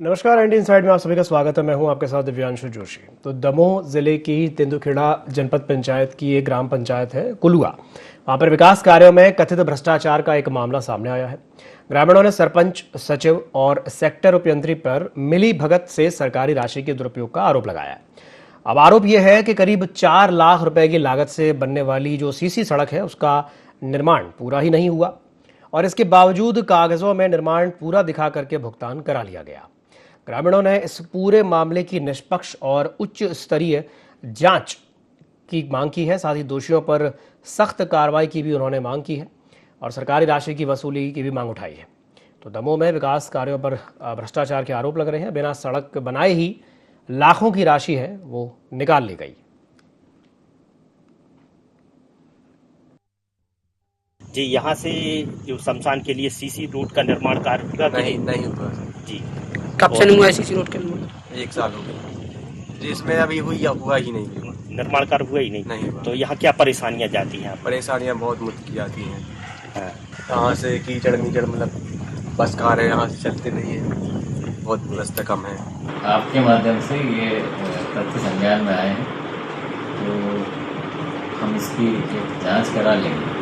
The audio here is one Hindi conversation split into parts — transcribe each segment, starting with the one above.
नमस्कार, इंडियन साइड में आप सभी का स्वागत है। मैं हूं आपके साथ दिव्यांशु जोशी। तो दमोह जिले की तेंदुखेड़ा जनपद पंचायत की एक ग्राम पंचायत है कुलुआ। वहां पर विकास कार्यों में कथित भ्रष्टाचार का एक मामला सामने आया है। ग्रामीणों ने सरपंच, सचिव और सेक्टर उपयंत्री पर मिली भगत से सरकारी राशि के दुरुपयोग का आरोप लगाया है। अब आरोप यह है कि करीब 4 लाख रुपए की लागत से बनने वाली जो सीसी सड़क है उसका निर्माण पूरा ही नहीं हुआ और इसके बावजूद कागजों में निर्माण पूरा दिखा करके भुगतान करा लिया गया। ग्रामीणों ने इस पूरे मामले की निष्पक्ष और उच्च स्तरीय जांच की मांग की है। साथ ही दोषियों पर सख्त कार्रवाई की भी उन्होंने मांग की है और सरकारी राशि की वसूली की भी मांग उठाई है। तो दमोह में विकास कार्यों पर भ्रष्टाचार के आरोप लग रहे हैं। बिना सड़क बनाए ही लाखों की राशि है वो निकाल ली गई। जी, यहाँ से जो शमशान के लिए सीसी रोड का निर्माण कार्य पूरा नहीं नहीं हुआ जी। कब से नहीं हुआ सीसी रोड के निर्माण? 1 साल हो गया जिसमें अभी हुआ ही नहीं। निर्माण कार्य हुआ ही नहीं हुआ। तो यहाँ क्या परेशानियाँ जाती हैं? परेशानियाँ बहुत मुश्किल आती हैं। हाँ। यहाँ से कीचड़ मतलब बस कार है, यहाँ से चलते नहीं है, बहुत रास्ता कम है। आपके माध्यम से ये तथ्य संज्ञान में आए हैं तो हम इसकी एक जांच करा लेंगे।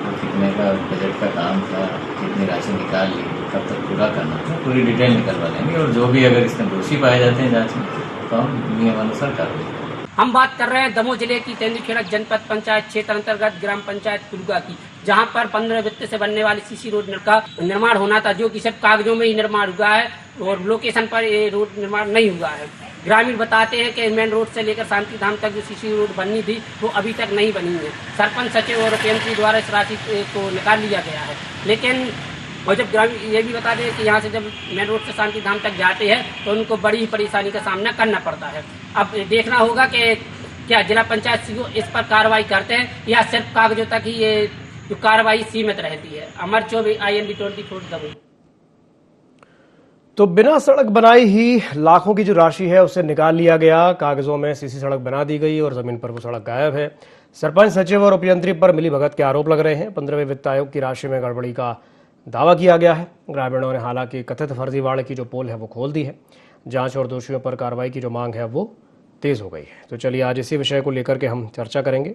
तो कितने का बजट का काम था, कितनी राशि निकाल ली, कब तक पूरा करना था, पूरी डिटेल निकलवा लेंगे और जो भी अगर इसमें दोषी पाए जाते हैं जांच में तो हम नियमानुसार कार्रवाई करेंगे। हम बात कर रहे हैं दमोह जिले की तेंदुखेड़ा जनपद पंचायत क्षेत्र अंतर्गत ग्राम पंचायत कुलुआ की, जहां पर 15 वित्त से बनने वाली सीसी रोड का निर्माण होना था, जो कि सिर्फ कागजों में ही निर्माण हुआ है और लोकेशन पर ये रोड निर्माण नहीं हुआ है। ग्रामीण बताते हैं कि मेन रोड से लेकर शांति धाम तक जो सीसी रोड बननी थी वो अभी तक नहीं बनी है। सरपंच, सचिव और उपयंत्री द्वारा इस राशि को निकाल लिया गया है, लेकिन और जब ग्रामीण ये भी बताते हैं कि यहाँ से जब मेन रोड से शांति धाम तक जाते हैं तो उनको बड़ी ही परेशानी का सामना करना पड़ता है। अब देखना होगा कि क्या जिला पंचायत सीओ इस पर कार्रवाई करते हैं या सिर्फ कागजों तक ही ये जो कार्रवाई सीमित रहती है। अमर चौबे, IND 24 दमोह। तो बिना सड़क बनाई ही लाखों की जो राशि है उसे निकाल लिया गया। कागजों में सीसी सड़क बना दी गई और जमीन पर वो सड़क गायब है। सरपंच, सचिव और उपयंत्री पर मिली भगत के आरोप लग रहे हैं। 15वें वित्त आयोग की राशि में गड़बड़ी का दावा किया गया है। ग्रामीणों ने हालांकि कथित फर्जीवाड़े की जो पोल है वो खोल दी है। जांच और दोषियों पर कार्रवाई की जो मांग है वो तेज हो गई है। तो चलिए आज इसी विषय को लेकर के हम चर्चा करेंगे।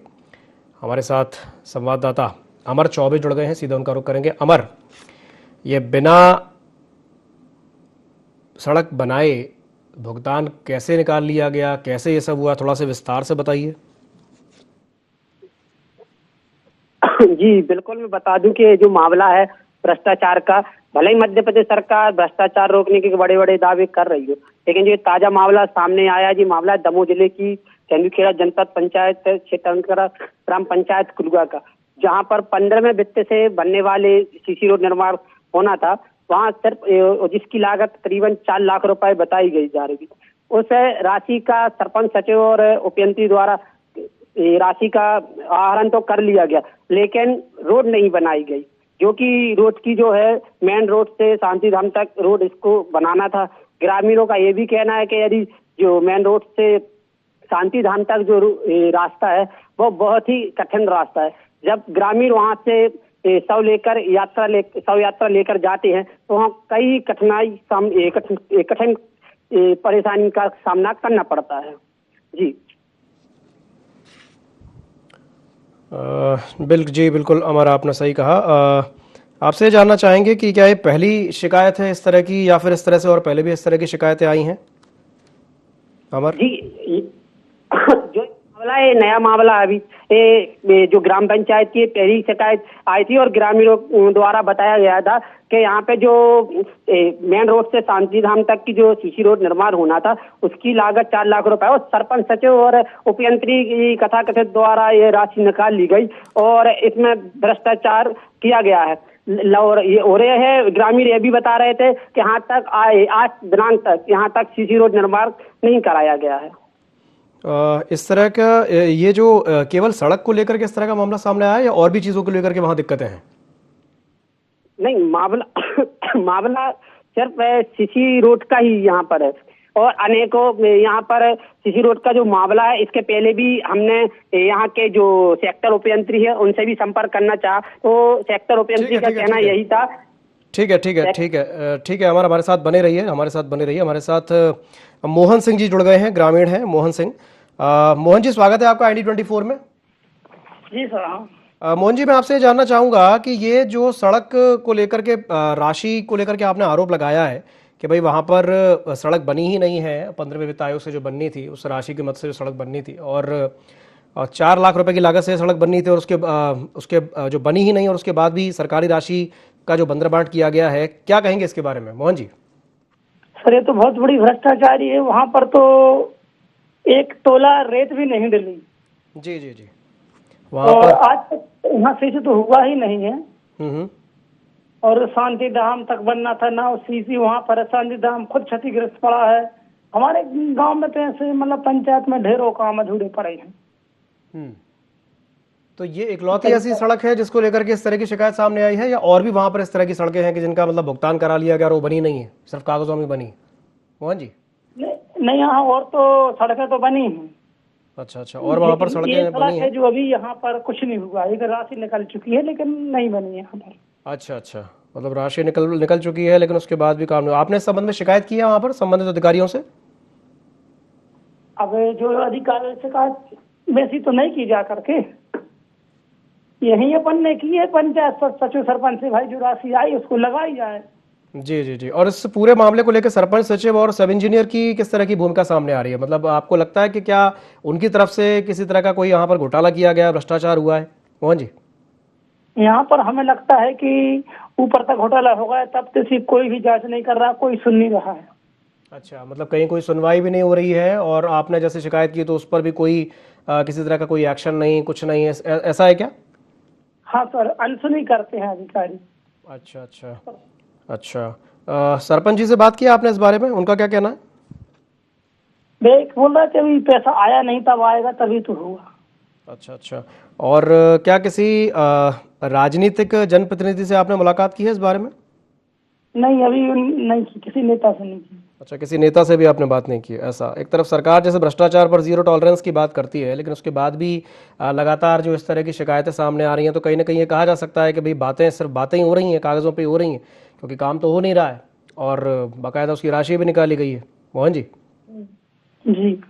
हमारे साथ संवाददाता अमर चौबे जुड़ गए हैं, सीधे उनका रुख करेंगे। अमर, ये बिना सड़क बनाए भुगतान कैसे निकाल लिया गया, कैसे ये सब हुआ, थोड़ा सा विस्तार से बताइए। जी बिल्कुल, मैं बता दूं कि जो मामला है भ्रष्टाचार का, भले ही मध्य प्रदेश सरकार भ्रष्टाचार रोकने के बड़े बड़े दावे कर रही हो, लेकिन जो ताजा मामला सामने आया, जी मामला दमोह जिले की तेंदुखेड़ा जनपद पंचायत क्षेत्र ग्राम पंचायत कुलुआ का, जहां पर 15वें वित्त से बनने वाले सीसी रोड निर्माण होना था। वहां सिर्फ जिसकी लागत करीबन 4 लाख रुपए बताई गई जा रही, उस राशि का सरपंच, सचिव और उपयंत्री द्वारा राशि का आहरण तो कर लिया गया, लेकिन रोड नहीं बनाई गई, जो कि रोड की जो है मेन रोड से शांति धाम तक रोड इसको बनाना था। ग्रामीणों का ये भी कहना है कि यदि जो मेन रोड से शांति धाम तक जो रास्ता है वो बहुत ही कठिन रास्ता है। जब ग्रामीण वहां से शव यात्रा लेकर जाते हैं तो वहाँ कई कठिन परेशानी का सामना करना पड़ता है। जी बिल्कुल अमर, आपने सही कहा। आपसे जानना चाहेंगे कि क्या ये पहली शिकायत है इस तरह की, या फिर इस तरह से और पहले भी इस तरह की शिकायतें आई हैं? अमर जी, जो मामला है नया मामला, अभी जो ग्राम पंचायत की पहली शिकायत आई थी और ग्रामीणों द्वारा बताया गया था कि यहाँ पे जो मेन रोड से शांति धाम तक की जो सीसी रोड निर्माण होना था उसकी लागत 4 लाख रुपए और सरपंच, सचिव और उपयंत्री की कथाकथित द्वारा ये राशि निकाल ली गई और इसमें भ्रष्टाचार किया गया है। और ये हो रहे हैं, ग्रामीण ये भी बता रहे थे कि यहाँ तक आज दिनांक तक यहाँ तक सीसी रोड निर्माण नहीं कराया गया है। इस तरह का ये जो केवल सड़क को लेकर के इस तरह का मामला सामने आया या और भी चीजों को लेकर के वहां दिक्कतें हैं? नहीं, मामला सिर्फ सीसी रोड का ही यहाँ पर है और अनेकों यहाँ पर सीसी रोड का जो मामला है, इसके पहले भी हमने यहाँ के जो सेक्टर उपयंत्री है उनसे भी संपर्क करना चाहा, तो सेक्टर उपयंत्री का कहना यही था ठीक है, ठीक है, ठीक है, ठीक है। हमारे साथ बने रहिए, हमारे साथ बने रहिए। हमारे साथ मोहन सिंह जी जुड़ गए हैं, ग्रामीण हैं मोहन सिंह। मोहन जी, स्वागत है आपका ID24 में। जी सर। हाँ, मोहन जी, मैं आपसे ये जानना चाहूंगा कि ये जो सड़क को लेकर के राशि को लेकर के आपने आरोप लगाया है कि भाई वहां पर सड़क बनी ही नहीं है, 15वें वित्त आयोग से जो बननी थी उस राशि की मदद से जो सड़क बननी थी, और 4 लाख रुपए की लागत से सड़क बननी थी, और उसके जो बनी ही नहीं, और उसके बाद भी सरकारी राशि का जो बंदरबांट किया गया है, क्या कहेंगे इसके बारे में मोहन जी? सर ये तो बहुत बड़ी भ्रष्टाचारी है। वहाँ पर तो 1 तोला रेत भी नहीं डली, जी जी जी। वहां और पर आज तक यहाँ सही से तो हुआ ही नहीं है। हम्म। और शांति धाम तक बनना था ना, सीसी वहाँ पर शांति धाम खुद क्षतिग्रस्त पड़ा है। हमारे गांव में तो ऐसे मतलब पंचायत में ढेरों काम अधूरे पड़े हैं। तो ये इकलौती ऐसी सड़क है जिसको लेकर के इस तरह की शिकायत सामने आई है, या और भी वहां पर इस तरह की सड़कें हैं कि जिनका मतलब भुगतान करा लिया गया और वो बनी नहीं है, सिर्फ कागजों में बनी? मोहन जी, नहीं, यहाँ और तो सड़कें तो बनी हैं। अच्छा अच्छा, और वहां पर लेकिन सड़कें ये सड़क बनी है हैं? जो अभी यहाँ पर कुछ नहीं हुआ। एक राशि निकल चुकी है लेकिन नहीं बनी है यहाँ पर। अच्छा अच्छा, मतलब राशि निकल चुकी है लेकिन उसके बाद भी काम नहीं। आपने इस संबंध में शिकायत की है वहां पर संबंधित अधिकारियों से? अब जो अधिकारी शिकायत वैसी तो नहीं की जा करके, यही अपन ने की है पंचायत सचिव सरपंच से, भाई जो राशि आई उसको लगाई जाए। जी जी जी। और इस पूरे मामले को लेकर सरपंच, सचिव और सब इंजीनियर की किस तरह की भूमिका सामने आ रही है? मतलब आपको लगता है कि क्या उनकी तरफ से किसी तरह का कोई यहाँ पर घोटाला किया गया, भ्रष्टाचार हुआ है मोहन जी? यहाँ पर हमें लगता है कि ऊपर तक घोटाला हो गया, तब तो सिर्फ कोई भी जांच नहीं कर रहा, कोई सुन नहीं रहा है। अच्छा, मतलब कहीं कोई सुनवाई भी नहीं हो रही है, और आपने जैसे शिकायत की तो उस पर भी कोई किसी तरह का कोई एक्शन नहीं, कुछ नहीं है, ऐसा है क्या? हाँ सर, अनसुनी करते हैं अधिकारी। अच्छा अच्छा अच्छा। सरपंच जी से बात की आपने इस बारे में, उनका क्या कहना है? देख बोल रहा कि अभी पैसा आया नहीं, तब आएगा तभी तो होगा। अच्छा अच्छा। और क्या किसी राजनीतिक जनप्रतिनिधि से आपने मुलाकात की है इस बारे में? नहीं, अभी नहीं की, किसी नेता से नहीं की। अच्छा, किसी नेता से भी आपने बात नहीं की है। ऐसा एक तरफ सरकार जैसे भ्रष्टाचार पर जीरो टॉलरेंस की बात करती है, लेकिन उसके बाद भी लगातार जो इस तरह की शिकायतें सामने आ रही हैं, तो कहीं ना कहीं ये कहा जा सकता है कि भाई बातें सिर्फ बातें ही हो रही हैं, कागज़ों पे ही हो रही हैं, क्योंकि काम तो हो नहीं रहा है, और बाकायदा उसकी राशि भी निकाली गई है। मोहन जी जी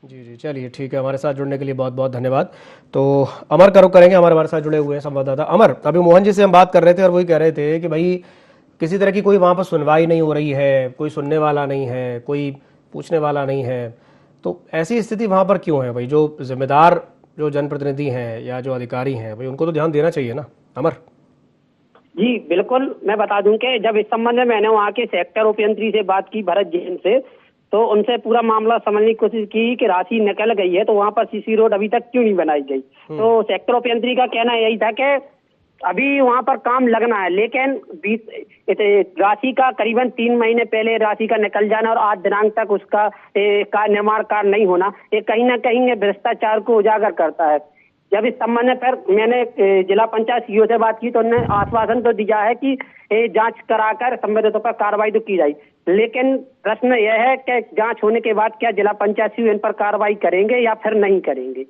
जी जी, चलिए ठीक है, हमारे साथ जुड़ने के लिए बहुत बहुत धन्यवाद। तो अमर करेंगे, हमारे साथ जुड़े हुए हैं संवाददाता अमर। अभी मोहन जी से हम बात कर रहे थे और वही कह रहे थे कि भाई किसी तरह की कोई वहाँ पर सुनवाई नहीं हो रही है, कोई सुनने वाला नहीं है, कोई पूछने वाला नहीं है। तो ऐसी स्थिति वहाँ पर क्यों है भाई? जो जिम्मेदार जो जनप्रतिनिधि हैं या जो अधिकारी हैं भाई, उनको तो ध्यान देना चाहिए ना अमर। जी बिल्कुल, मैं बता दूं कि जब इस संबंध में मैंने वहाँ के सेक्टर अभियंत्री से बात की, भरत जैन से, तो उनसे पूरा मामला समझने की कोशिश की कि राशि निकल गई है तो वहाँ पर सीसी रोड अभी तक क्यों नहीं बनाई गई। तो सेक्टर अभियंत्री का कहना यही था कि अभी वहाँ पर काम लगना है, लेकिन राशि का करीबन 3 महीने पहले राशि का निकल जाना और आज दिनांक तक उसका निर्माण कार्य नहीं होना, ये कहीं ना कहीं भ्रष्टाचार को उजागर करता है। जब इस संबंध में फिर मैंने जिला पंचायत सीईओ से बात की तो उन्होंने आश्वासन तो दिया है कि जांच कराकर संबंधितों पर कार्रवाई तो की जाए, लेकिन प्रश्न यह है कि जांच होने के बाद क्या जिला पंचायत सीईओ इन पर कार्रवाई करेंगे या फिर नहीं करेंगे।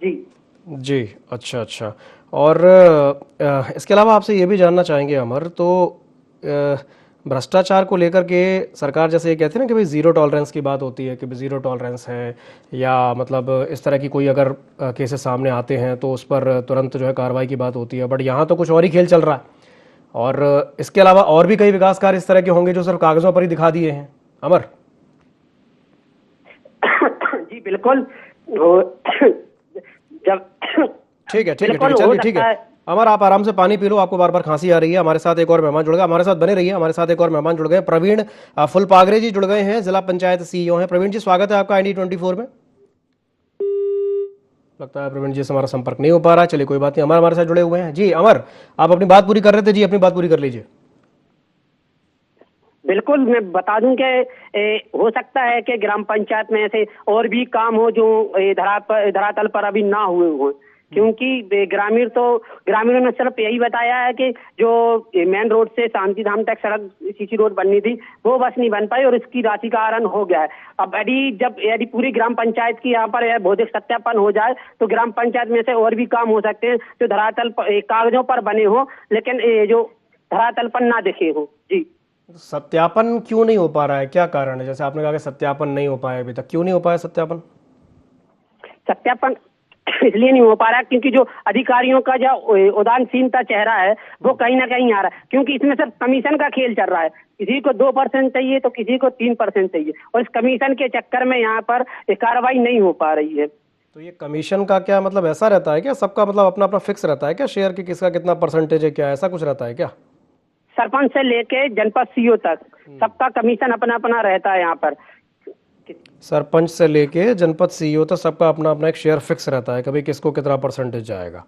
जी जी, अच्छा अच्छा। और इसके अलावा आपसे ये भी जानना चाहेंगे अमर, तो भ्रष्टाचार को लेकर के सरकार जैसे ये कहती है ना कि भाई जीरो टॉलरेंस की बात होती है कि जीरो टॉलरेंस है, या मतलब इस तरह की कोई अगर केसेस सामने आते हैं तो उस पर तुरंत जो है कार्रवाई की बात होती है, बट यहाँ तो कुछ और ही खेल चल रहा है। और इसके अलावा और भी कई विकास कार्य इस तरह के होंगे जो सिर्फ कागजों पर ही दिखा दिए हैं अमर। जी बिल्कुल, जब ठीक है चलिए ठीक है अमर, आप आराम से पानी पी लो, आपको बार बार खांसी आ रही है। हमारे साथ एक और मेहमान जुड़ गए, हमारे साथ बने रहिए। हमारे साथ एक और मेहमान जुड़ गए, प्रवीण फुलपागरे जी जुड़ गए हैं, जिला पंचायत सीईओ हैं। प्रवीण जी, स्वागत है आपका ID24 में। लगता है प्रवीण जी से हमारा संपर्क नहीं हो पा रहा। चलिए कोई बात नहीं, अमर हमारे साथ जुड़े हुए हैं। जी अमर, आप अपनी बात पूरी कर रहे थे। जी अपनी बात पूरी कर लीजिए। बिल्कुल, मैं बता दूं कि हो सकता है कि ग्राम पंचायत में ऐसे और भी काम हो जो धरातल पर अभी ना हुए हों, क्योंकि ग्रामीणों ने सिर्फ यही बताया है कि जो मेन रोड से शांति धाम तक सड़क सीसी रोड बननी थी वो बस नहीं बन पाई और इसकी राशि का आहरण हो गया है। अब यदि पूरी ग्राम पंचायत की यहाँ पर भौतिक सत्यापन हो जाए तो ग्राम पंचायत में से और भी काम हो सकते हैं जो धरातल कागजों पर बने हो, लेकिन जो धरातल पर ना दिखे हो। जी सत्यापन क्यों नहीं हो पा रहा है, क्या कारण है? जैसे आपने कहा कि सत्यापन नहीं हो पाया अभी तक, क्यों नहीं हो पाया सत्यापन? सत्यापन इसलिए नहीं हो पा रहा क्योंकि जो अधिकारियों का जो उदासीनता चेहरा है वो कहीं ना कहीं आ रहा है, क्योंकि इसमें सिर्फ कमीशन का खेल चल रहा है। किसी को 2% चाहिए तो किसी को 3% चाहिए, और इस कमीशन के चक्कर में यहाँ पर कार्रवाई नहीं हो पा रही है। तो ये कमीशन का क्या मतलब, ऐसा रहता है क्या सबका, मतलब अपना अपना फिक्स रहता है क्या शेयर की, किसका कितना परसेंटेज है, क्या ऐसा कुछ रहता है क्या? सरपंच से लेके जनपद सीईओ तक सबका कमीशन अपना अपना रहता है यहाँ पर। सरपंच से लेके जनपद सीईओ तक सबका अपना अपना एक शेयर फिक्स रहता है, कभी किसको कितना परसेंटेज जाएगा,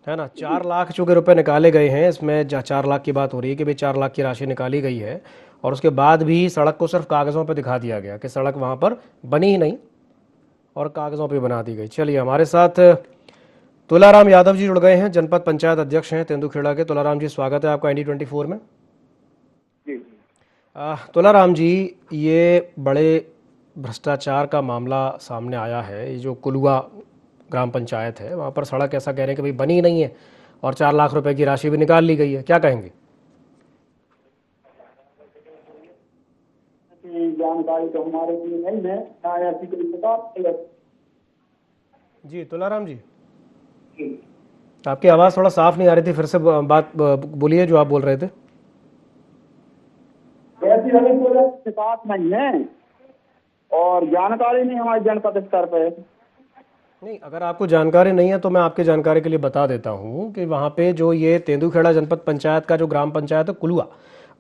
है ना। 4 लाख चूंकि रुपए निकाले गए हैं, इसमें 4 लाख की बात हो रही है कि भाई 4 लाख की राशि निकाली गई है, और उसके बाद भी सड़क को सिर्फ कागज़ों पर दिखा दिया गया कि सड़क वहाँ पर बनी ही नहीं और कागज़ों पर बना दी गई। चलिए, हमारे साथ तुलाराम यादव जी जुड़ गए हैं, जनपद पंचायत अध्यक्ष हैं तेंदुखेड़ा के। तुलाराम जी, स्वागत है आपका ND24 में। तुलाराम जी, ये बड़े भ्रष्टाचार का मामला सामने आया है। ये जो कुलुआ ग्राम पंचायत है, वहाँ पर सड़क ऐसा कह रहे हैं कि भाई बनी ही नहीं है और 4 लाख रुपए की राशि भी निकाल ली गई है, क्या कहेंगे? जानकारी तो हमारे लिए नहीं है, ना ऐसी कोई प्रकार। जी तुलाराम जी, आपकी आवाज़ थोड़ा साफ नहीं आ रही थी, फिर से बात बोलिए जो आप बोल रहे थे। ऐसी हमें कोई शिकायत नहीं है और जानकारी नहीं हमारे जनपद स्तर पे। नहीं, अगर आपको जानकारी नहीं है तो मैं आपकी जानकारी के लिए बता देता हूँ कि वहाँ पे जो ये तेंदुखेड़ा जनपद पंचायत का जो ग्राम पंचायत है कुलुआ,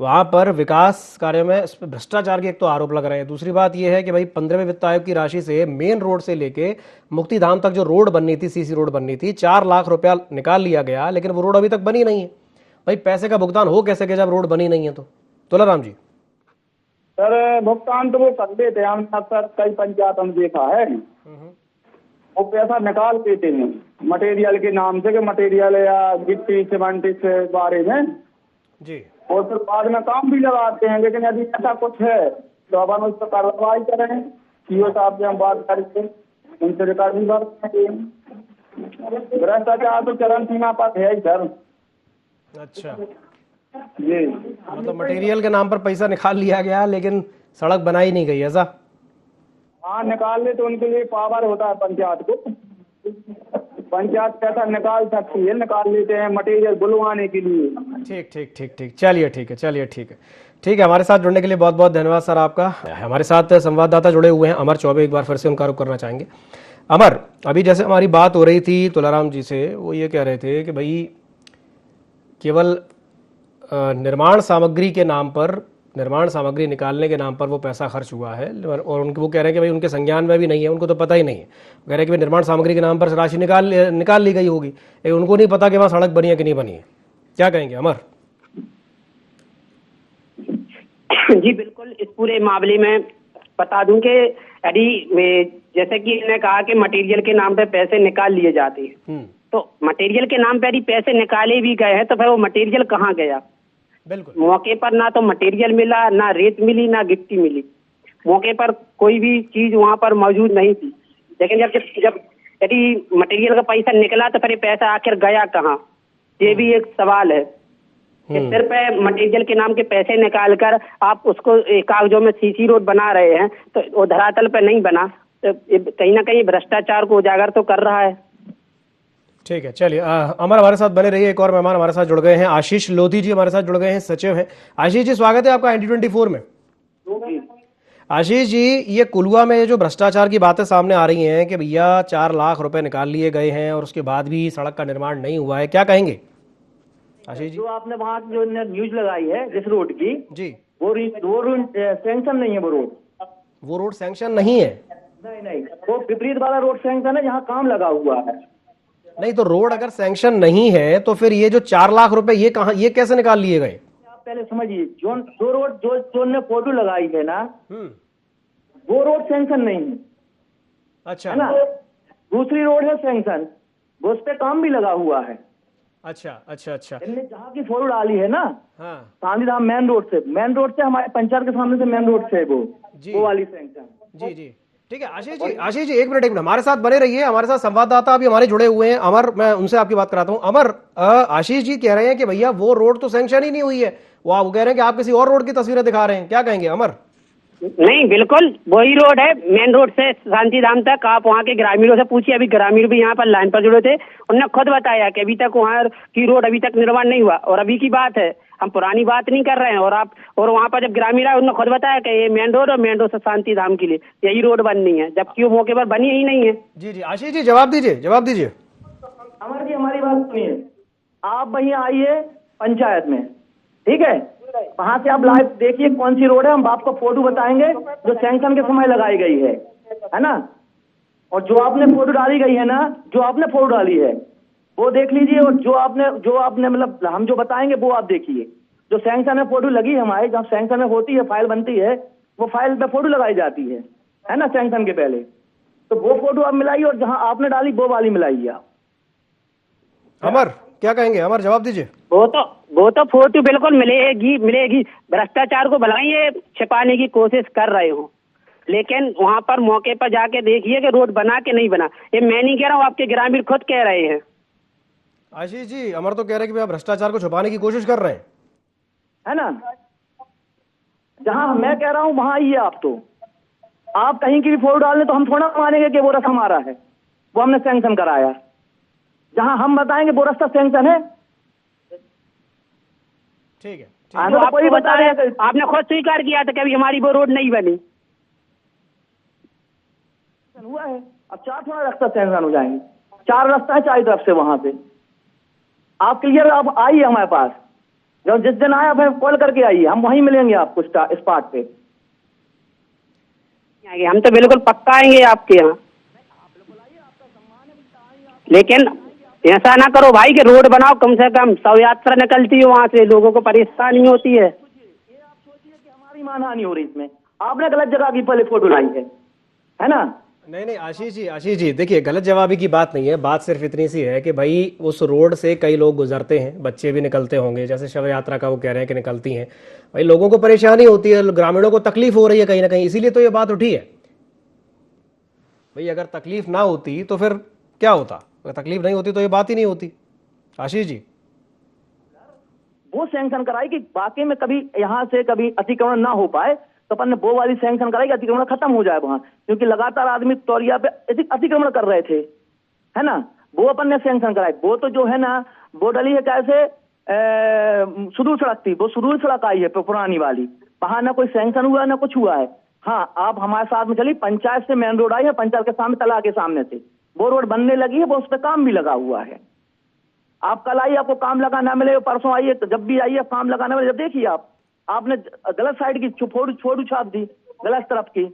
वहाँ पर विकास कार्य में भ्रष्टाचार के एक तो आरोप लग रहे हैं। दूसरी बात यह है कि भाई 15वें वित्त आयोग की राशि से मेन रोड से लेके मुक्तिधाम तक जो रोड बननी थी, CC रोड बननी थी, 4 लाख रुपया निकाल लिया गया, लेकिन वो रोड अभी तक बनी नहीं है। भाई पैसे का भुगतान हो कैसे कि जब रोड बनी नहीं है? तो तुलाराम जी, सर भुगतान तो वो कर देते हैं, हम सर कई पंचायत हम देखा है, वो पैसा निकाल देते हैं मटेरियल के नाम से, कि मटेरियल या गिट्टी सीमेंट इस बारे में जी, और फिर बाद में काम भी लगाते हैं। लेकिन यदि ऐसा कुछ है तो अब हम उस पर कार्रवाई करें, सीओ साहब से हम बात करके उनसे रिकॉर्ड भी करते हैं। भ्रष्टाचार तो चरम सीमा पर है ही सर। अच्छा जी, मतलब मटेरियल के नाम पर पैसा निकाल लिया गया लेकिन सड़क बनाई नहीं गई, ऐसा? हाँ, निकाल ले तो उनके लिए पावर होता है पंचायत को, पंचायत पैसा निकाल सकती है, निकाल लेते हैं मटेरियल बुलवाने के लिए। ठीक ठीक ठीक ठीक, चलिए ठीक है, चलिए ठीक है, ठीक है। हमारे साथ जुड़ने के लिए बहुत बहुत धन्यवाद सर आपका। हमारे साथ संवाददाता जुड़े हुए हैं अमर चौबे, एक बार फिर से उनका रुख करना चाहेंगे। अमर, अभी जैसे हमारी बात हो रही थी तुलाराम जी से, वो ये कह रहे थे कि भाई केवल निर्माण सामग्री के नाम पर, निर्माण सामग्री निकालने के नाम पर वो पैसा खर्च हुआ है, और उनको वो कह रहे हैं कि भाई उनके संज्ञान में भी नहीं है, उनको तो पता ही नहीं है। कह रहे हैं कि भाई निर्माण सामग्री के नाम पर राशि निकाल ली गई होगी, लेकिन उनको नहीं पता कि वहाँ सड़क बनी है कि नहीं बनी है। क्या कहेंगे अमर? जी बिल्कुल, इस पूरे मामले में बता दूं कि यदि जैसे कि इन्होंने कहा कि मटेरियल के नाम पे पैसे निकाल लिए जाते हैं, तो मटेरियल के नाम पे यदि पैसे निकाले भी गए हैं तो फिर वो मटेरियल कहाँ गया? बिल्कुल, मौके मौके पर ना तो मटेरियल मिला, ना रेत मिली, ना गिट्टी मिली। मौके पर कोई भी चीज वहाँ पर मौजूद नहीं थी। लेकिन जब यदि मटेरियल का पैसा निकला तो फिर ये पैसा आखिर गया कहाँ? ये भी एक सवाल है। सिर्फ मटेरियल के नाम के पैसे निकाल कर आप उसको कागजों में CC रोड बना रहे हैं, तो वो धरातल पे नहीं बना, तो कहीं ना कहीं भ्रष्टाचार को उजागर तो कर रहा है। ठीक है, चलिए अमर हमारे साथ बने रहिए। एक और मेहमान हमारे साथ जुड़ गए हैं, आशीष लोधी जी हमारे साथ जुड़ गए हैं, सचिव हैं। आशीष जी, स्वागत है आपका ND24 में। आशीष जी, ये कुलुआ में जो भ्रष्टाचार की बातें सामने आ रही हैं कि भैया 4 लाख रुपए निकाल लिए गए हैं और उसके बाद भी सड़क का निर्माण नहीं हुआ है, क्या कहेंगे आशीष जी? जो आपने वहाँ जो न्यूज लगाई है जिस रोड की जी, वो रोड सैंक्शन नहीं है। वो रोड सैंक्शन नहीं है? नहीं, वो विपरीत वाला रोड सैंक्शन है जहाँ काम लगा हुआ है। नहीं, तो रोड अगर सैंक्शन नहीं है तो फिर ये जो 4 लाख रुपए ये कैसे निकाल लिए गए? आप पहले समझिए, जो रोड जो ने फोटो लगाई है ना, वो रोड सैंक्शन नहीं है। अच्छा, है ना। दूसरी रोड है सैंक्शन, वो उस पे काम भी लगा हुआ है। अच्छा अच्छा अच्छा, इनने जहाँ की फोटो डाली है ना, हाँ, गांधीधाम मेन रोड से हमारे पंचायत के सामने से मेन रोड से वो वाली सैंक्शन। जी जी, ठीक है आशीष जी एक मिनट हमारे साथ बने रहिए। हमारे साथ संवाददाता अभी हमारे जुड़े हुए हैं अमर, मैं उनसे आपकी बात कराता हूं। अमर, आशीष जी कह रहे हैं कि भैया वो रोड तो सैंक्शन ही नहीं हुई है, वो कह रहे हैं कि आप किसी और रोड की तस्वीरें दिखा रहे हैं, क्या कहेंगे अमर? नहीं, बिल्कुल वही रोड है, मेन रोड से शांति धाम तक। आप वहाँ के ग्रामीणों से पूछिए, अभी ग्रामीण भी यहाँ पर लाइन पर जुड़े थे, उन्होंने खुद बताया कि अभी तक वहाँ की रोड अभी तक निर्माण नहीं हुआ। और अभी की बात है, हम पुरानी बात नहीं कर रहे हैं। और वहाँ पर जब ग्रामीण आए उन्होंने खुद बताया कि ये मेन रोड और मेन रोड से शांति धाम के लिए यही रोड बननी है, जबकि वो मौके पर बनी ही नहीं है। जी आशीष जी जवाब दीजिए। अमर जी हमारी बात सुनिए, आप वहीं आइए पंचायत में, ठीक है, वहां से आप लाइव देखिए कौन सी रोड है, हम आपको फोटो बताएंगे जो सैंक्शन के समय लगाई गई है ना। और जो आपने फोटो डाली गई है ना, जो आपने फोटो डाली है वो देख लीजिए, और जो आपने मतलब हम जो बताएंगे वो आप देखिए। जो सैंक्शन में फोटो लगी है हमारी, जब सैंक्शन में होती है फाइल बनती है, वो फाइल पे फोटो लगाई जाती है ना सैंक्शन के पहले, तो वो फोटो आप मिलाइए और जहां आपने डाली वो वाली मिलाइए आप। अमर क्या कहेंगे? अमर जवाब दीजिए। वो तो फोटो बिल्कुल मिलेगी। भ्रष्टाचार को भला ही ये छिपाने की कोशिश कर रहे हो, लेकिन वहाँ पर मौके पर जाके देखिए कि रोड बना के नहीं बना। ये मैं नहीं कह रहा हूँ, आपके ग्रामीण खुद कह रहे हैं। आशीष जी अमर तो कह रहे हैं कि आप भ्रष्टाचार को छुपाने की कोशिश कर रहे हैं, है ना। जहां मैं कह रहा हूं वहां आइए आप। तो आप कहीं की भी फोटो डाल लें तो हम थोड़ा मानेंगे कि वो रास्ता हमारा है, वो हमने सैंक्शन कराया। जहां हम बताएंगे वो रास्ता सैंक्शन है, ठीक है। तो कोई बता रहे हैं, आपने खुद स्वीकार किया था कभी हमारी वो रोड नहीं बनी हुआ है। अब 4 थोड़ा रास्ता सैंक्शन हो जाएंगे, 4 रास्ता है 4 तरफ से। वहां से आप क्लियर, आप आइए हमारे पास, जब जिस दिन आए फिर कॉल करके आइए, हम वहीं मिलेंगे आपको स्पॉट पे। हम तो बिल्कुल पक्का आएंगे आपके यहाँ, लेकिन ऐसा ना करो भाई कि रोड बनाओ, कम से कम शव यात्रा निकलती है वहाँ से, लोगों को परेशानी होती है। ये आप सोचिए कि हमारी मानहानि हो रही इसमें, आपने गलत जगह की पहले फोटो लाई है ना। नहीं आशीष जी देखिए, गलत जवाबी की बात नहीं है। बात सिर्फ इतनी सी है कि भाई उस रोड से कई लोग गुजरते हैं, बच्चे भी निकलते होंगे, जैसे शव यात्रा का वो कह रहे हैं कि निकलती हैं, भाई लोगों को परेशानी होती है, ग्रामीणों को तकलीफ हो रही है कहीं ना कहीं, इसीलिए तो ये बात उठी है। भाई अगर तकलीफ ना होती तो फिर क्या होता, अगर तकलीफ नहीं होती तो ये बात ही नहीं होती। आशीष जी वो सैंक्शन कराई कि बाकी में कभी यहाँ से कभी अतिक्रमण ना हो पाए, तो अपन ने वो वाली सैंक्शन कराई कि अतिक्रमण खत्म हो जाए वहां, क्योंकि लगातार आदमी तौरिया पे अतिक्रमण कर रहे थे, है ना। वो अपन ने सैंक्शन कराई। वो तो जो है ना, वो डली है कैसे, सुदूर सड़क थी, वो सुदूर सड़क आई है पुरानी वाली, वहां ना कोई सैंक्शन हुआ ना कुछ हुआ है। हाँ, आप हमारे साथ में चलिए, पंचायत से मेन रोड आई है, पंचायत के सामने तालाब के सामने से वो रोड बनने लगी है, वो उस पर काम भी लगा हुआ है। आप कल आइए, आपको काम लगा ना मिले, परसों आइए, तो जब भी आइए काम लगा ना मिले, जब देखिए आपने गलत साइड की फोटो छाप दी, गलत तरफ की,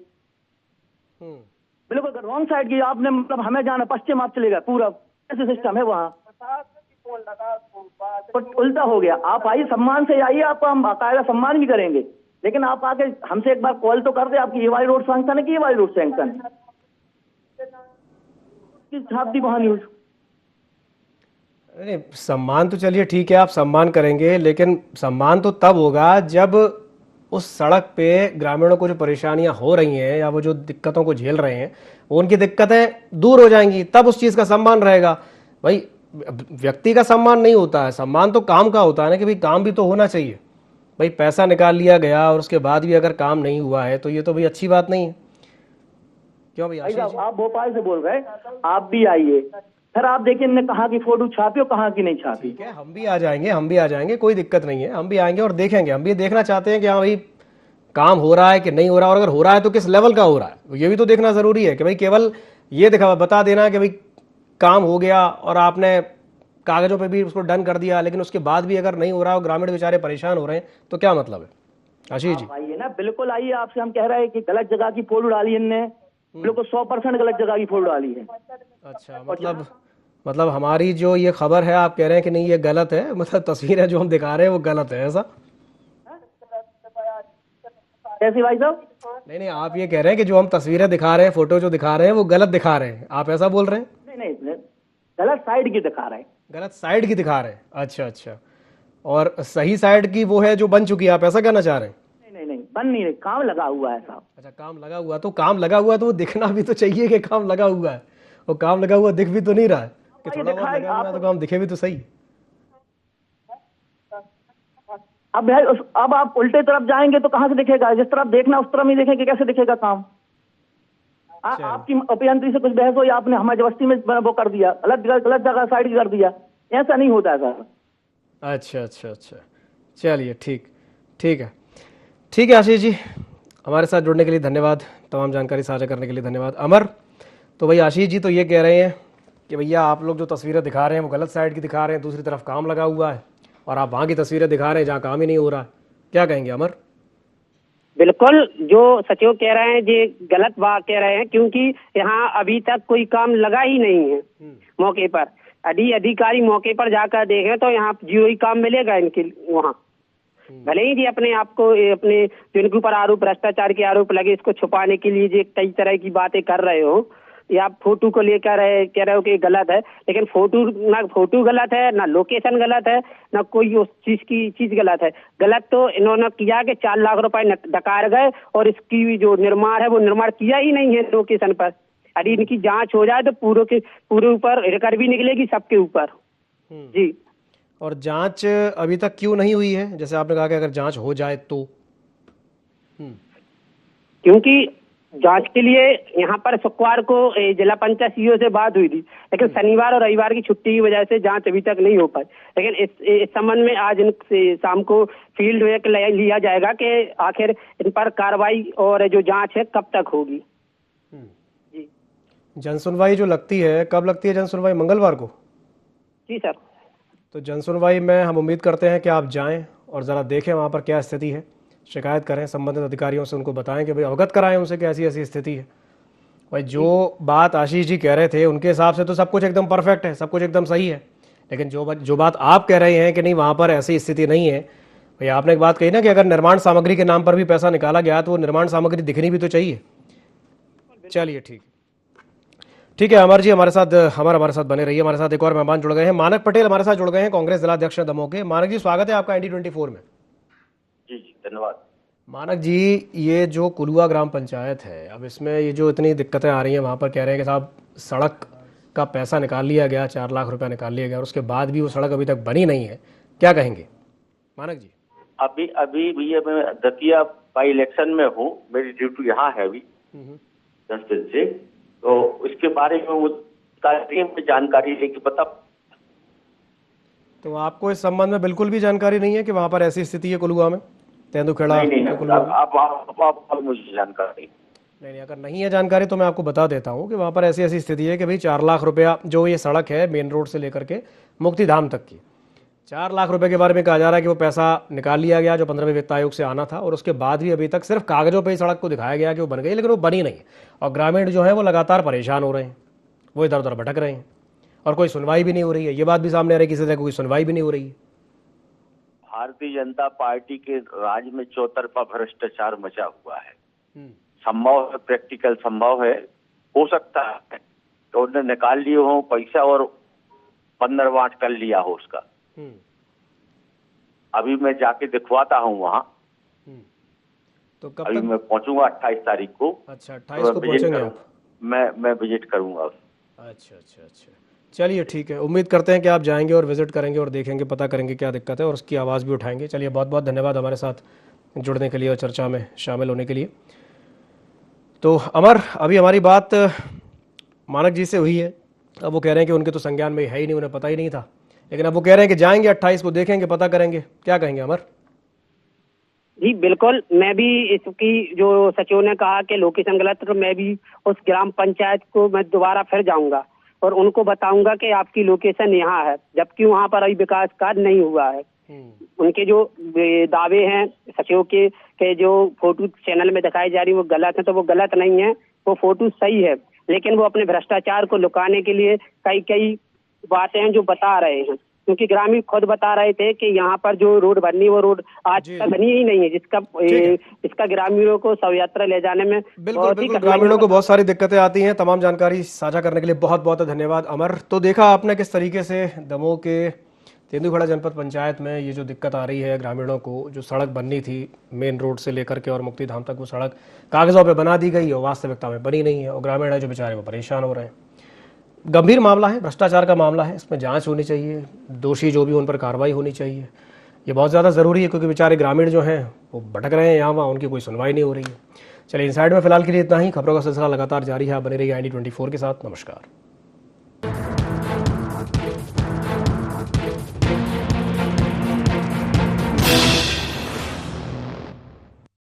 बिल्कुल रॉन्ग साइड की आपने, मतलब हमें जाना पश्चिम आप चले गए, पूरा ऐसे सिस्टम है वहाँ, उल्टा हो गया। आप आइए, सम्मान से आइए, आपको हम बाकायदा सम्मान भी करेंगे, लेकिन आप आके हमसे एक बार कॉल तो कर दे, आपकी ये वाली रोड सैंक्शन है कि ये वाली रोड सैंक्शन है, छाप दी वहाँ न्यूज। नहीं, सम्मान तो चलिए ठीक है, आप सम्मान करेंगे, लेकिन सम्मान तो तब होगा जब उस सड़क पे ग्रामीणों को जो परेशानियां हो रही हैं या वो जो दिक्कतों को झेल रहे हैं, वो उनकी दिक्कतें दूर हो जाएंगी, तब उस चीज़ का सम्मान रहेगा। भाई व्यक्ति का सम्मान नहीं होता है, सम्मान तो काम का होता है ना, कि भाई काम भी तो होना चाहिए। भाई पैसा निकाल लिया गया और उसके बाद भी अगर काम नहीं हुआ है तो ये तो भाई अच्छी बात नहीं है। क्यों भैया? आप भोपाल से बोल रहे, आप भी आइए, फिर आप देखिए इनने कहाँ की फोटो छापी और कहाँ की नहीं छापी। ठीक है, हम भी आ जाएंगे, कोई दिक्कत नहीं है, हम भी आएंगे और देखेंगे। हम भी देखना चाहते हैं कि हाँ भाई काम हो रहा है कि नहीं हो रहा, और अगर हो रहा है तो किस लेवल का हो रहा है, ये भी तो देखना जरूरी है। कि भाई केवल ये बता देना कि भाई काम हो गया और आपने कागजों पे भी उसको डन कर दिया, लेकिन उसके बाद भी अगर नहीं हो रहा और ग्रामीण बेचारे परेशान हो रहे हैं, तो क्या मतलब है? आशीष जी आइए ना, बिल्कुल आइए, आपसे हम कह रहे हैं कि गलत जगह की फोटो डाली इनने, बिल्कुल 100% गलत जगह की फोटो डाली है। अच्छा, मतलब हमारी जो ये खबर है, आप कह रहे हैं कि नहीं ये गलत है, मतलब तस्वीरें जो हम दिखा रहे हैं वो गलत है, ऐसा? कैसी भाई साहब? नहीं, आप ये कह रहे हैं कि जो हम तस्वीरें दिखा रहे हैं, फोटो जो दिखा रहे हैं वो गलत दिखा रहे हैं, आप ऐसा बोल रहे हैं? नहीं, गलत साइड की दिखा रहे हैं। गलत साइड की दिखा रहे हैं, अच्छा। और सही साइड की वो है जो बन चुकी है, आप ऐसा कहना चाह रहे हैं? नहीं, बन नहीं रही, काम लगा हुआ है साहब। अच्छा, काम लगा हुआ, तो काम लगा हुआ तो वो दिखना भी तो चाहिए कि काम लगा हुआ है। वो काम लगा हुआ दिख भी तो नहीं रहा है कि थोड़ा बहुत लगा हुआ है, तो काम दिखे भी तो सही। अब भाई अब आप उल्टे तरफ जाएंगे तो कहाँ से दिखेगा? जिस तरफ देखना उस तरफ नहीं देखेंगे, कैसे दिखेगा काम? आपकी अभियंत्री से कुछ बहस हुई, आपने हमारी जबरदस्ती में वो कर दिया, गलत जगह साइड कर दिया। ऐसा नहीं होता है सर। अच्छा अच्छा अच्छा, चलिए ठीक है आशीष जी, हमारे साथ जुड़ने के लिए धन्यवाद, तमाम जानकारी साझा करने के लिए धन्यवाद। अमर, तो भाई आशीष जी तो ये कह रहे हैं कि भैया आप लोग जो तस्वीरें दिखा रहे हैं वो गलत साइड की दिखा रहे हैं, दूसरी तरफ काम लगा हुआ है, और आप वहाँ की तस्वीरें दिखा रहे हैं जहाँ काम ही नहीं हो रहा है। क्या कहेंगे अमर? बिल्कुल, जो सचिव कह रहे हैं ये गलत बात कह रहे हैं, क्योंकि यहाँ अभी तक कोई काम लगा ही नहीं है मौके पर। यदि अधिकारी मौके पर जाकर देखें तो यहाँ जीरो ही काम मिलेगा इनके वहाँ। भले ही जी अपने आप को अपने जिनके ऊपर आरोप भ्रष्टाचार के आरोप लगे इसको छुपाने के लिए जी कई तरह की बातें कर रहे हो, या आप फोटो को लेकर कह रहे हो कि गलत है, लेकिन फोटो गलत है, ना लोकेशन गलत है, ना कोई उस चीज गलत है। गलत तो इन्होंने किया कि 4 लाख रुपए डकार गए और इसकी जो निर्माण है वो निर्माण किया ही नहीं है लोकेशन पर। यदि इनकी जांच हो जाए तो पूरे ऊपर रिकॉर्ड भी निकलेगी सबके ऊपर जी। और जांच अभी तक क्यों नहीं हुई है? जैसे आपने कहा कि अगर जांच हो जाए तो क्योंकि जांच के लिए यहाँ पर शुक्रवार को जिला पंचायत सीईओ से बात हुई थी, लेकिन शनिवार और रविवार की छुट्टी की वजह से जांच अभी तक नहीं हो पाई। लेकिन इस संबंध में आज शाम को फील्ड वर्क लिया जाएगा कि आखिर इन पर कार्रवाई और जो जांच है कब तक होगी जी। जनसुनवाई जो लगती है, कब लगती है जनसुनवाई? मंगलवार को? जी सर। तो जनसुनवाई में हम उम्मीद करते हैं कि आप जाएं और ज़रा देखें वहाँ पर क्या स्थिति है, शिकायत करें संबंधित अधिकारियों से, उनको बताएं कि भाई अवगत कराएं उनसे कि ऐसी ऐसी स्थिति है। भाई जो बात आशीष जी कह रहे थे उनके हिसाब से तो सब कुछ एकदम परफेक्ट है, सब कुछ एकदम सही है, लेकिन जो बात आप कह रहे हैं कि नहीं वहाँ पर ऐसी स्थिति नहीं है, भाई आपने एक बात कही ना कि अगर निर्माण सामग्री के नाम पर भी पैसा निकाला गया तो वो निर्माण सामग्री दिखनी भी तो चाहिए। चलिए ठीक है अमर जी, हमारे साथ बने रहिए। हमारे साथ एक और मेहमान जुड़ गए हैं, मानक पटेल हमारे साथ जुड़ गए हैं, कांग्रेस जिलाध्यक्ष दमोह के। मानक जी स्वागत है आपका ND24 में। जी धन्यवाद। मानक जी, ये जो कुलुआ ग्राम पंचायत है, अब इसमें ये जो इतनी दिक्कतें आ रही हैं, वहाँ पर कह रहे हैं कि साहब सड़क का पैसा निकाल लिया गया, 4 लाख रुपया निकाल लिया गया और उसके बाद भी वो सड़क अभी तक बनी नहीं है, क्या कहेंगे मानक जी? अभी भैया मैं दतिया बाई इलेक्शन में हूँ, मेरी ड्यूटी यहाँ है अभी 10 दिन से, तो इसके बारे में जानकारी लेके बता। तो आपको इस संबंध में बिल्कुल भी जानकारी नहीं है कि वहाँ पर ऐसी स्थिति है कुलुआ में, तेंदुखेड़ा? नहीं, आप मुझे जानकारी नहीं, अगर नहीं है जानकारी तो मैं आपको बता देता हूँ कि वहाँ पर ऐसी स्थिति है कि भाई 4 लाख रुपया जो ये सड़क है मेन रोड से लेकर के मुक्तिधाम तक की, 4 लाख रुपए के बारे में कहा जा रहा है कि वो पैसा निकाल लिया गया जो 15वें वित्त आयोग से आना था, और उसके बाद भी अभी तक सिर्फ कागजों पर ही सड़क को दिखाया गया कि वो बन गई, लेकिन वो बनी नहीं है। और ग्रामीण जो है वो लगातार परेशान हो रहे हैं, वो इधर उधर भटक रहे हैं और कोई सुनवाई भी नहीं हो रही है। ये बात भी सामने आ रही है, किसी तरह कोई सुनवाई भी नहीं हो रही है। भारतीय जनता पार्टी के राज में चौतरफा भ्रष्टाचार मचा हुआ है। संभव है, प्रैक्टिकल संभव है, हो सकता है तो उन्होंने निकाल लिए हो पैसा और 15 बांट कर लिया हो उसका। अभी मैं जाके दिखवाता हूँ वहाँ। तो कब अभी तक? मैं पहुंचूंगा 28 तारीख को। अच्छा 28 को पहुंचेंगे आप? मैं विजिट करूंगा। अच्छा, चलिए ठीक है, उम्मीद करते हैं कि आप जाएंगे और विजिट करेंगे और देखेंगे, पता करेंगे क्या दिक्कत है और उसकी आवाज़ भी उठाएंगे। चलिए बहुत बहुत धन्यवाद हमारे साथ जुड़ने के लिए और चर्चा में शामिल होने के लिए। तो अमर, अभी हमारी बात मानक जी से हुई है, अब वो कह रहे हैं कि उनके तो संज्ञान में है ही नहीं, उन्हें पता ही नहीं था, लेकिन अब वो कह रहे हैं कि जाएंगे 28 को, देखेंगे, पता करेंगे। क्या कहेंगे अमर? जी बिल्कुल, मैं भी इसकी जो सचिव ने कहा कि लोकेशन गलत है, तो मैं भी उस ग्राम पंचायत को मैं दोबारा फिर जाऊंगा और उनको बताऊंगा कि आपकी लोकेशन यहाँ है, जबकि वहाँ पर अभी विकास कार्य नहीं हुआ है। उनके जो दावे हैं सचिव के जो फोटो चैनल में दिखाई जा रही है वो गलत है, तो वो गलत नहीं है, वो फोटो सही है, लेकिन वो अपने भ्रष्टाचार को लुकाने के लिए कई बातें हैं जो बता रहे हैं, क्योंकि ग्रामीण खुद बता रहे थे कि यहाँ पर जो रोड बननी वो रोड आज तक बनी ही नहीं है, जिसका ग्रामीणों को शव यात्रा ले जाने में बिल्कुल ग्रामीणों को बहुत सारी दिक्कतें आती हैं। तमाम जानकारी साझा करने के लिए बहुत बहुत धन्यवाद अमर। तो देखा आपने किस तरीके से दमोह के तेंदुखेड़ा जनपद पंचायत में ये जो दिक्कत आ रही है ग्रामीणों को, जो सड़क बननी थी मेन रोड से लेकर के और मुक्तिधाम तक, वो सड़क कागजों पे बना दी गई और वास्तविकता में बनी नहीं है और ग्रामीण है जो बेचारे वो परेशान हो रहे हैं। गंभीर मामला है, भ्रष्टाचार का मामला है, इसमें जांच होनी चाहिए, दोषी जो भी उन पर कार्रवाई होनी चाहिए। ये बहुत ज़्यादा ज़रूरी है क्योंकि बेचारे ग्रामीण जो हैं वो भटक रहे हैं यहाँ वहाँ, उनकी कोई सुनवाई नहीं हो रही है। चलिए इनसाइड में फिलहाल के लिए इतना ही। खबरों का सिलसिला लगातार जारी है, आप बने रहिए IND24 के साथ। नमस्कार।